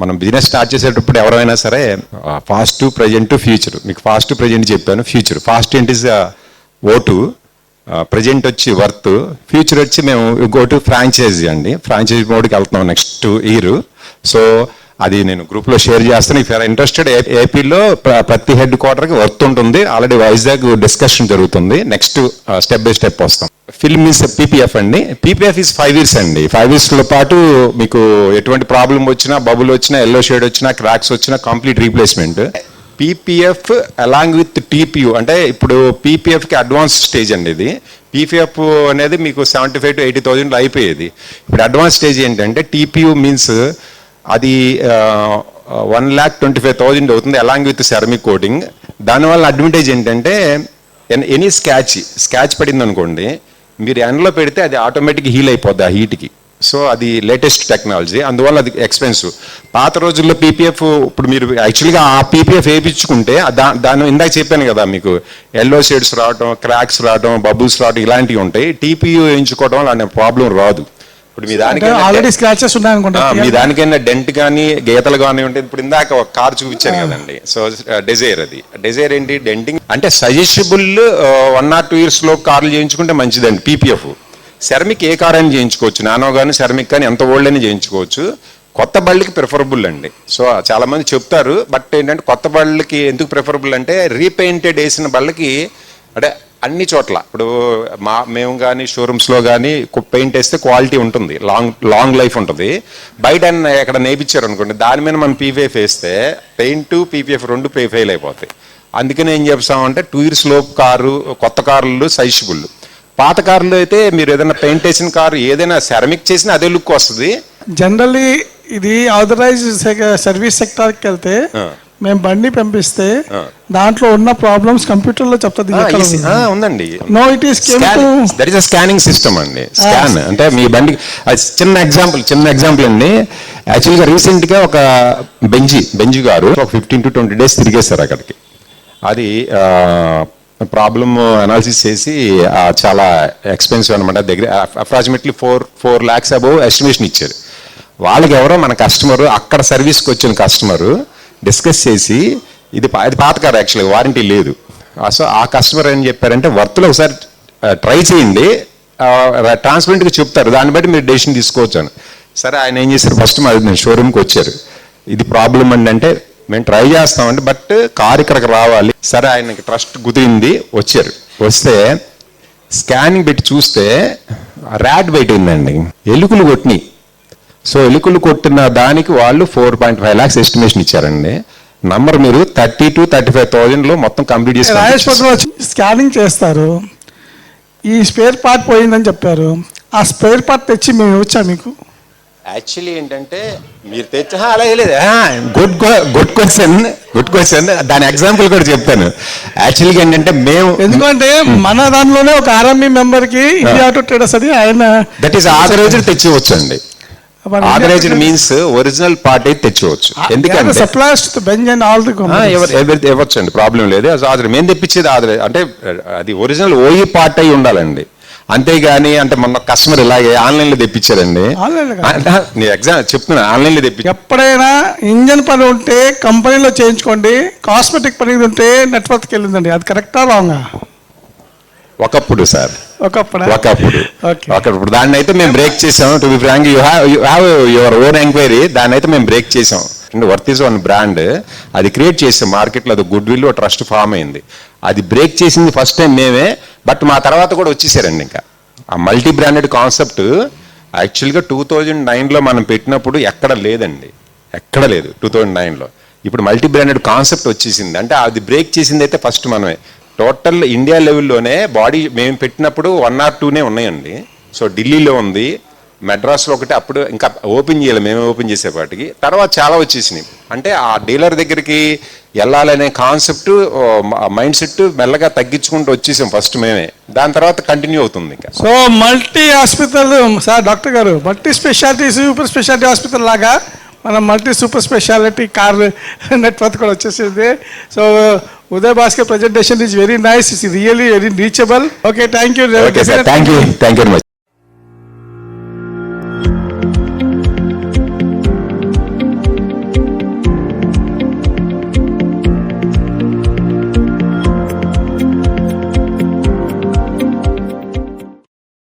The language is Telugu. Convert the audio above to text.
మనం బిజినెస్ స్టార్ట్ చేసేటప్పుడు ఎవరైనా సరే ఫాస్ట్, ప్రజెంట్, ఫ్యూచర్. మీకు ఫాస్ట్, ప్రజెంట్ చెప్పాను. ఫ్యూచర్ ఫాస్ట్ ఏంటి ఓటు, ప్రజెంట్ వచ్చి వర్త్, ఫ్యూచర్ వచ్చి మేము గో టు ఫ్రాంచైజీ అండి. ఫ్రాంచైజీ మోడ్కి వెళ్తున్నాం నెక్స్ట్ ఇయర్. సో అది నేను గ్రూప్లో షేర్ చేస్తాను. ఇఫ్ యూఆర్ ఇంట్రెస్టెడ్, ఏపీలో ప్రతి హెడ్ క్వార్టర్కి వర్త్ ఉంటుంది. ఆల్రెడీ వైజాగ్ డిస్కషన్ జరుగుతుంది. నెక్స్ట్ స్టెప్ బై స్టెప్ వస్తాం. ఫిల్మ్ మీన్స్ పీపీఎఫ్ అండి. పీపీఎఫ్ ఈజ్ 5 years అండి. 5 yearsలో పాటు మీకు ఎటువంటి ప్రాబ్లం వచ్చినా, బబుల్ వచ్చినా, ఎల్లో షేడ్ వచ్చినా, క్రాక్స్ వచ్చినా complete replacement. PPF along with TPU అంటే ఇప్పుడు పీపీఎఫ్కి అడ్వాన్స్ స్టేజ్ అండి ఇది. పీపీఎఫ్ అనేది మీకు 75,000 to 80,000 అయిపోయేది. ఇప్పుడు అడ్వాన్స్ స్టేజ్ ఏంటంటే టీపీయూ మీన్స్ అది 1,25,000 అవుతుంది అలాంగ్ విత్ సెరమిక్ కోటింగ్. దానివల్ల అడ్వాంటేజ్ ఏంటంటే ఎనీ స్కాచ్ పడింది అనుకోండి, మీరు ఎండలో పెడితే అది ఆటోమేటిక్ హీల్ అయిపోద్ది ఆ హీట్కి. సో అది లేటెస్ట్ టెక్నాలజీ, అందువల్ల అది ఎక్స్పెన్సివ్. పాత రోజుల్లో పీపీఎఫ్, ఇప్పుడు మీరు యాక్చువల్గా ఆ పీపీఎఫ్ వేయించుకుంటే దాని ఇందాక చెప్పాను కదా మీకు, ఎల్లో షేడ్స్ రావటం, క్రాక్స్ రావటం, బబుల్స్ రావటం ఇలాంటివి ఉంటాయి. టీపీయూ వేయించుకోవడం వల్ల అనే ప్రాబ్లం రాదు. ఇప్పుడు మీ ఆల్రెడీ స్క్రాచెస్ ఉన్నాయనుకుంటా, మీ దానికైనా డెంట్ కానీ గీతలు కానీ ఉంటాయి. ఇప్పుడు ఇందాక ఒక కార్ చూపించాను కదండి. సో డిజైర్, అది డిజైర్ ఏంటి, డెంటింగ్ అంటే సజెషబుల్ 1 or 2 years కార్లు చేయించుకుంటే మంచిదండి. పీపీఎఫ్ సెరమిక్ ఏ కార్ అయినా చేయించుకోవచ్చు, నానో కానీ సెరమిక్ కానీ ఎంత ఓల్డ్ అయినా చేయించుకోవచ్చు. కొత్త బళ్ళకి ప్రిఫరబుల్ అండి. సో చాలా మంది చెప్తారు, బట్ ఏంటంటే కొత్త బళ్ళకి ఎందుకు ప్రిఫరబుల్ అంటే రీపెయింటెడ్ వేసిన బళ్ళకి అంటే అన్ని చోట్ల ఇప్పుడు మేము కానీ షోరూమ్స్లో కానీ పెయింట్ వేస్తే క్వాలిటీ ఉంటుంది, లాంగ్ లైఫ్ ఉంటుంది. బయట ఎక్కడ నేర్పించారు అనుకోండి, దాని మీద మనం పీపీఎఫ్ వేస్తే పెయింట్, పీపీఎఫ్ 2 ఫెయిల్ అయిపోతాయి. అందుకని ఏం చెప్తామంటే 2 years లోపు కారు, కొత్త కార్లు సజెషబుల్. పాత కార్లు అయితే మీరు ఏదైనా పెయింట్ వేసిన కారు ఏదైనా సెరమిక్ చేసినా అదే లుక్ వస్తుంది. జనరల్లీ ఇది ఆథరైజ్ సర్వీస్ సెక్టార్కి వెళ్తే మేము బండి పంపిస్తే దాంట్లో ఉన్న ప్రాబ్లమ్స్ కంప్యూటర్ లో చెప్తుంది. ఉందండి, no it is that is a scanning system అండి. స్కాన్ అంటే మీ బండి చిన్న ఎగ్జాంపుల్ అండి. యాక్చువల్గా రీసెంట్ గా ఒక బెంజి గారు ఒక 15 to 20 days తిరిగేస్తారు అక్కడికి. అది ప్రాబ్లమ్ అనాలిసిస్ చేసి చాలా ఎక్స్పెన్సివ్ అనమాట. దగ్గర అప్రాక్సిమేట్లీ 4 lakhs అబౌవ్ ఎస్టిమేషన్ ఇచ్చారు. వాళ్ళకి ఎవరో మన కస్టమర్, అక్కడ సర్వీస్కి వచ్చిన కస్టమర్ డిస్కస్ చేసి ఇది పాత కారు, యాక్చువల్గా వారంటీ లేదు. సో ఆ కస్టమర్ ఏం చెప్పారంటే వర్త్లో ఒకసారి ట్రై చేయండి, ట్రాన్స్పరెంట్గా చెప్తారు, దాన్ని బట్టి మీరు డెసిషన్ తీసుకోవచ్చు అని. సరే ఆయన ఏం చేశారు, ఫస్ట్ మా షోరూమ్కి వచ్చారు. ఇది ప్రాబ్లం అండి అంటే మేము ట్రై చేస్తామండి, బట్ కార్ ఇక్కడికి రావాలి. సరే ఆయనకి ట్రస్ట్ కుదిరింది, వచ్చారు. వస్తే స్కానింగ్ పెట్టి చూస్తే ర్యాట్ బయట ఉందండి, ఎలుకలు కొట్టినాయి. సో ఎలుకలు కొట్టిన దానికి వాళ్ళు 4.5 lakhs ఎస్టిమేషన్ ఇచ్చారండి. నంబర్ మీరు 30 to 35,000 మొత్తం కంప్లీట్ చేసి స్కానింగ్ చేస్తారు. ఈ స్పేర్ పార్ట్ పోయిందని చెప్పారు. ఆ స్పేర్ పార్ట్ తెచ్చి మేము ఇవ్వచ్చా మీకు? యాక్చువల్లీ ఏంటంటే మీరు తెచ్చా అలాగే లేదు. Good question. దాని ఎగ్జాంపుల్ కూడా చెప్తాను. యాక్చువల్గా ఏంటంటే మేము, ఎందుకంటే మన దానిలోనే ఒక ఆర్ఎంఈ మెంబర్ కి ఇండియా ఆటో ట్రేడర్స్ అది ఆయన దట్ ఈస్ ఆథరైజ్డ్ తెచ్చివచ్చు అండి. ఆథరైజ్డ్ మీన్స్ ఒరిజినల్ పార్ట్ అయితే తెచ్చివచ్చు. ఎందుకంటే supplies to Benz and all the ఇవ్వచ్చు అండి, ప్రాబ్లం లేదు. మేము తెప్పించేది ఆథరైజ్ అంటే అది ఒరిజినల్ ఓఈ పార్ట్ అయి ఉండాలండి. అంతేగాని అంటే మొన్న కస్టమర్ ఇలాగే ఆన్లైన్ లో తెప్పించారండి. ఎగ్జామ్ చెప్తున్నా, ఆన్లైన్ లో తెప్పించి ఎప్పుడైనా ఇంజన్ పని ఉంటే కంపెనీలో చేయించుకోండి, కాస్మెటిక్ పని ఉంటే నెట్వర్క్కి వెళ్ళిందండి. అది కరెక్టా రాంగా? ఒకప్పుడు సార్, ఒకప్పుడు దాన్ని అయితే మేము బ్రేక్ చేసాం. To be frank, you have your own enquiry. దాన్ని అయితే మేము బ్రేక్ చేసాం. వర్త్ ఈజ్ వన్ బ్రాండ్, అది క్రియేట్ చేసాం మార్కెట్లో. అది గుడ్ విల్, ట్రస్ట్ ఫామ్ అయింది. అది బ్రేక్ చేసింది ఫస్ట్ టైం మేమే, బట్ మా తర్వాత కూడా వచ్చేసారండి. ఇంకా ఆ మల్టీ బ్రాండెడ్ కాన్సెప్ట్ యాక్చువల్గా 2009లో మనం పెట్టినప్పుడు ఎక్కడ లేదండి, ఎక్కడ లేదు 2009లో. ఇప్పుడు మల్టీ బ్రాండెడ్ కాన్సెప్ట్ వచ్చేసింది. అంటే అది బ్రేక్ చేసింది అయితే ఫస్ట్ మనమే. టోటల్ ఇండియా లెవెల్లోనే బాడీ మేము పెట్టినప్పుడు 1 or 2 ఉన్నాయండి. సో ఢిల్లీలో ఉంది, మెడ్రాస్లో ఒకటి, అప్పుడు ఇంకా ఓపెన్ చేయాలి, మేమే ఓపెన్ చేసేపాటికి. తర్వాత చాలా వచ్చేసినాయి. అంటే ఆ డీలర్ దగ్గరికి వెళ్ళాలనే కాన్సెప్ట్, మైండ్ సెట్ మెల్లగా తగ్గించుకుంటూ వచ్చేసాం ఫస్ట్ మేమే. దాని తర్వాత కంటిన్యూ అవుతుంది ఇంకా. So multi hospital sir, doctor గారు, multi speciality super speciality hospital లాగా మనం multi super speciality car network కూడా వచ్చేసింది. So Uday Bhaskar presentation is very nice. It's really very reachable. Okay, thank you. Okay, sir. Thank you very much.